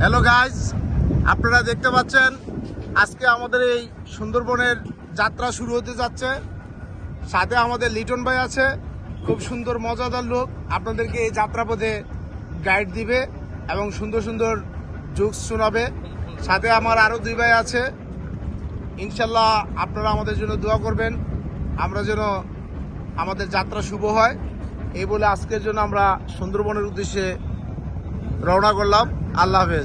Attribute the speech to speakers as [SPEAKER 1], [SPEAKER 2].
[SPEAKER 1] Hello guys, আপনারা দেখতে পাচ্ছেন আজকে আমাদের এই সুন্দরবনের যাত্রা শুরু হতে যাচ্ছে। সাথে আমাদের লিটন ভাই আছে, খুব সুন্দর মজাদার লোক, আপনাদেরকে এই যাত্রাপথে গাইড দিবে এবং সুন্দর সুন্দর জোকস শোনাবে। সাথে আমার আরও দুই ভাই আছে। ইনশাল্লাহ আপনারা আমাদের জন্য দোয়া করবেন, আমরা যেন আমাদের যাত্রা শুভ হয়। এই বলে আজকের জন্য আমরা সুন্দরবনের উদ্দেশ্যে রওনা করলাম। আল্লাহ হাফেজ।